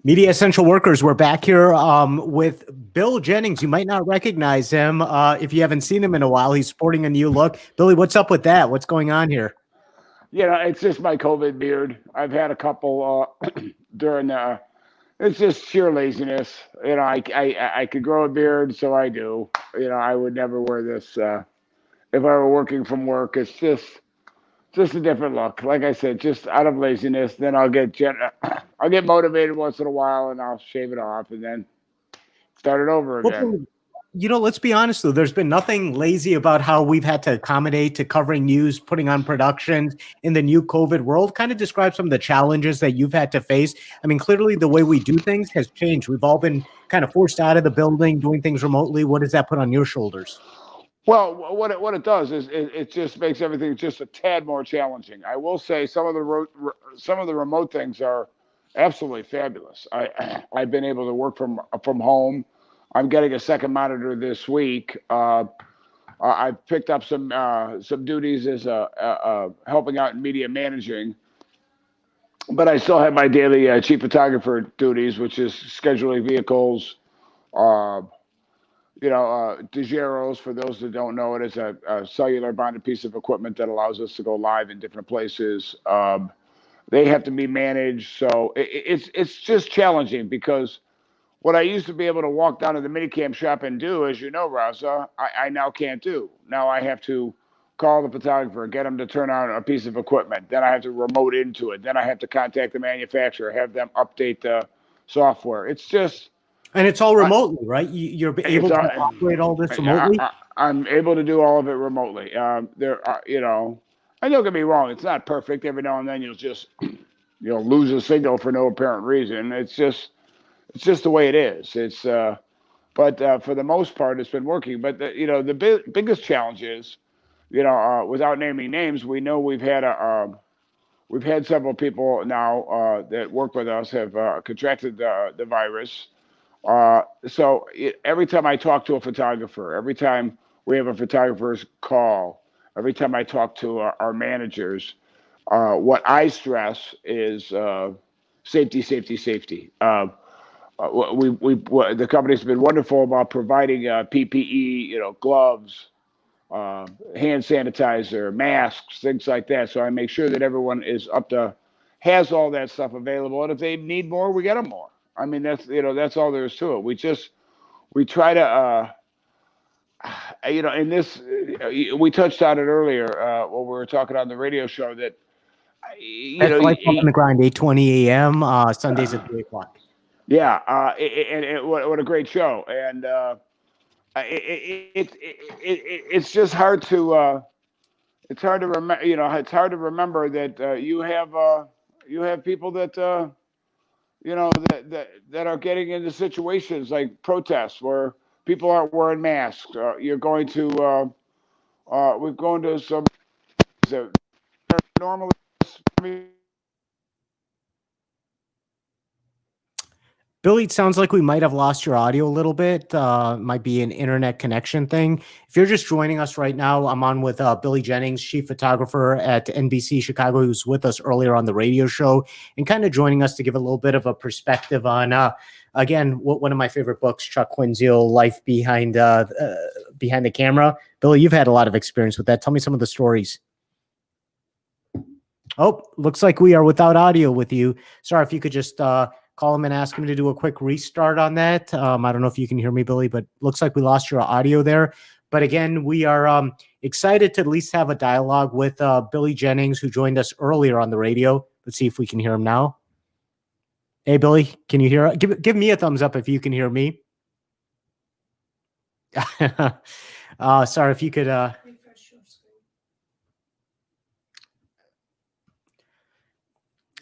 Media Essential Workers, we're back here with Bill Jennings. You might not recognize him if you haven't seen him in a while. He's sporting a new look. Billy, what's up with that? What's going on here? It's just my COVID beard. I've had a couple during it's just sheer laziness. I could grow a beard, so I do. I would never wear this if I were working from work. It's just a different look. Like I said, just out of laziness. Then I'll get motivated once in a while, and I'll shave it off, and then start it over again. Let's be honest, though. There's been nothing lazy about how we've had to accommodate to covering news, putting on productions in the new COVID world. Kind of describe some of the challenges that you've had to face. I mean, clearly the way we do things has changed. We've all been kind of forced out of the building, doing things remotely. What does that put on your shoulders? Well, what it does is it just makes everything just a tad more challenging. I will say some of the remote things are absolutely fabulous. I've been able to work from home. I'm getting a second monitor this week. I've picked up some duties as helping out in media managing, but I still have my daily chief photographer duties, which is scheduling vehicles. DeGeros, for those that don't know it, is a cellular bonded piece of equipment that allows us to go live in different places. They have to be managed, so it's just challenging because what I used to be able to walk down to the minicam shop and do, as you know, Raza, I now can't do. Now I have to call the photographer, get him to turn on a piece of equipment. Then I have to remote into it. Then I have to contact the manufacturer, have them update the software. And it's all remotely, right? You're able to operate all this remotely? I'm able to do all of it remotely. And don't get me wrong, it's not perfect. Every now and then you'll just lose a signal for no apparent reason. It's just the way it is. But for the most part, it's been working. But the biggest challenge is, without naming names, we know we've had several people now that work with us have contracted the virus. So every time I talk to a photographer, every time we have a photographer's call, every time I talk to our managers, what I stress is safety, safety, safety. The company's been wonderful about providing PPE, gloves, hand sanitizer, masks, things like that. So I make sure that everyone has all that stuff available. And if they need more, we get them more. I mean, that's all there is to it. We try to, in this, we touched on it earlier when we were talking on the radio show that, Life on the grind, 8:20 a.m. Sundays at 3:00. Yeah, and what a great show, and it's just hard to remember. It's hard to remember that you have people that that are getting into situations like protests where people aren't wearing masks. You're going to we've gone to some that normally. Billy, it sounds like we might have lost your audio a little bit. Might be an internet connection thing. If you're just joining us right now, I'm on with Billy Jennings, chief photographer at NBC Chicago, who was with us earlier on the radio show and kind of joining us to give a little bit of a perspective on, again, one of my favorite books, Chuck Quinzio, Life Behind the Camera. Billy, you've had a lot of experience with that. Tell me some of the stories. Oh, looks like we are without audio with you. Sorry, if you could just call him and ask him to do a quick restart on that. I don't know if you can hear me, Billy, but looks like we lost your audio there. But again, we are excited to at least have a dialogue with Billy Jennings, who joined us earlier on the radio. Let's see if we can hear him now. Hey, Billy, can you hear? Give me a thumbs up if you can hear me. Sorry, if you could...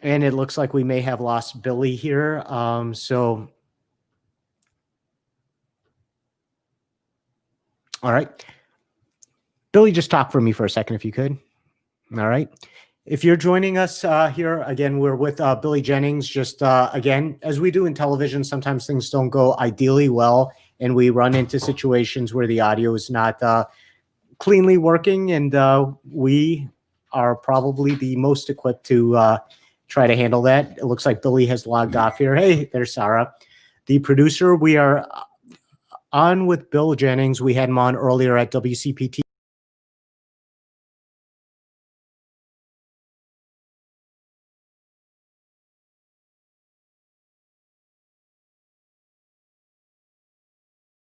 And it looks like we may have lost Billy here. All right. Billy, just talk for me for a second, if you could. All right. If you're joining us here, again, we're with Billy Jennings. Just, again, as we do in television, sometimes things don't go ideally well, and we run into situations where the audio is not cleanly working, and we are probably the most equipped to try to handle that. It looks like Billy has logged off here. Hey, there's Sarah, the producer. We are on with Bill Jennings. We had him on earlier at WCPT.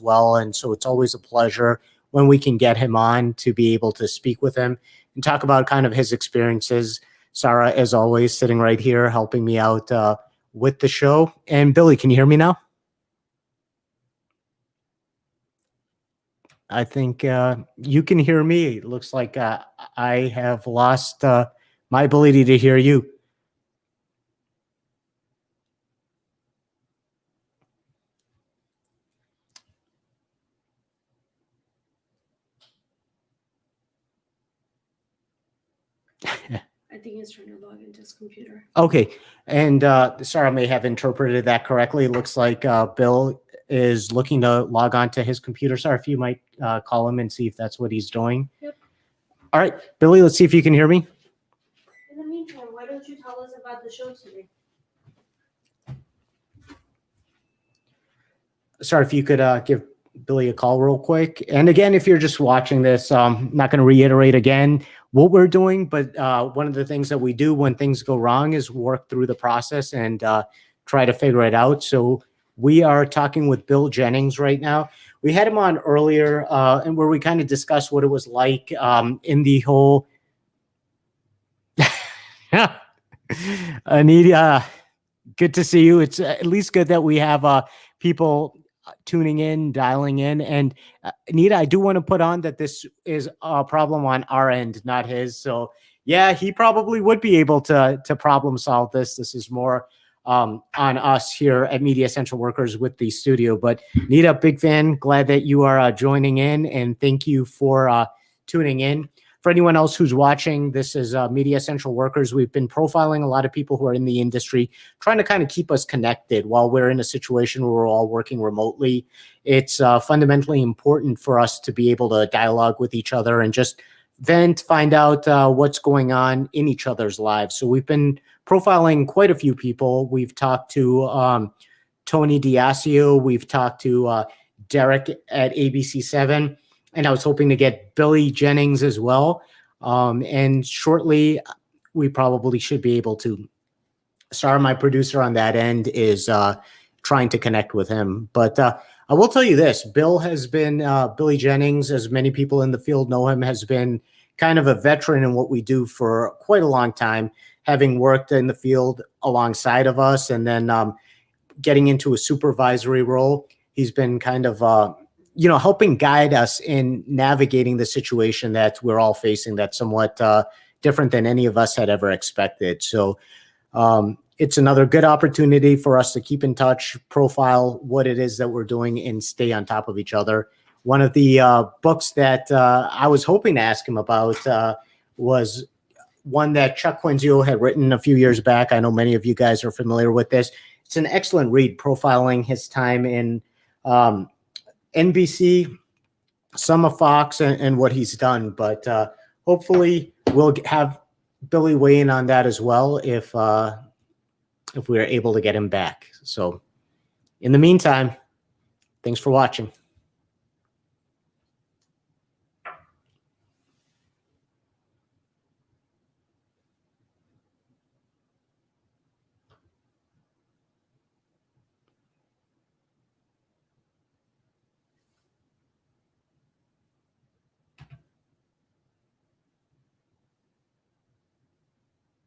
Well, and so it's always a pleasure when we can get him on to be able to speak with him and talk about kind of his experiences. Sarah, as always, sitting right here helping me out with the show. And Billy, can you hear me now? I think you can hear me. It looks like I have lost my ability to hear you. I think he's trying to log into his computer. Okay. And Sarah may have interpreted that correctly. It looks like Bill is looking to log on to his computer. Sorry, if you might call him and see if that's what he's doing. Yep. All right, Billy, let's see if you can hear me. In the meantime, why don't you tell us about the show today? Sorry, if you could give Billy a call real quick. And again, if you're just watching this, I'm not going to reiterate again what we're doing, but one of the things that we do when things go wrong is work through the process and try to figure it out. So we are talking with Bill Jennings right now. We had him on earlier and where we kind of discussed what it was like in the whole Anita, good to see you. It's at least good that we have people tuning in, dialing in. And Anita, I do want to put on that this is a problem on our end, not his. So yeah, he probably would be able to problem solve this. This is more on us here at Media Central Workers with the studio. But Anita, big fan. Glad that you are joining in, and thank you for tuning in. For anyone else who's watching, this is Media Central Workers. We've been profiling a lot of people who are in the industry, trying to kind of keep us connected while we're in a situation where we're all working remotely. It's fundamentally important for us to be able to dialogue with each other and just vent, find out what's going on in each other's lives. So we've been profiling quite a few people. We've talked to Tony Diasio. We've talked to Derek at ABC7. And I was hoping to get Billy Jennings as well. And shortly, we probably should be able to. Sarah, my producer on that end, is trying to connect with him. But I will tell you this, Bill has been, Billy Jennings, as many people in the field know him, has been kind of a veteran in what we do for quite a long time, having worked in the field alongside of us and then getting into a supervisory role. He's been kind of helping guide us in navigating the situation that we're all facing that's somewhat different than any of us had ever expected. So it's another good opportunity for us to keep in touch, profile what it is that we're doing, and stay on top of each other. One of the books that I was hoping to ask him about was one that Chuck Quinzio had written a few years back. I know many of you guys are familiar with this. It's an excellent read, profiling his time in NBC, some of Fox, and what he's done. But hopefully we'll have Billy weigh in on that as well if we're able to get him back. So in the meantime, thanks for watching.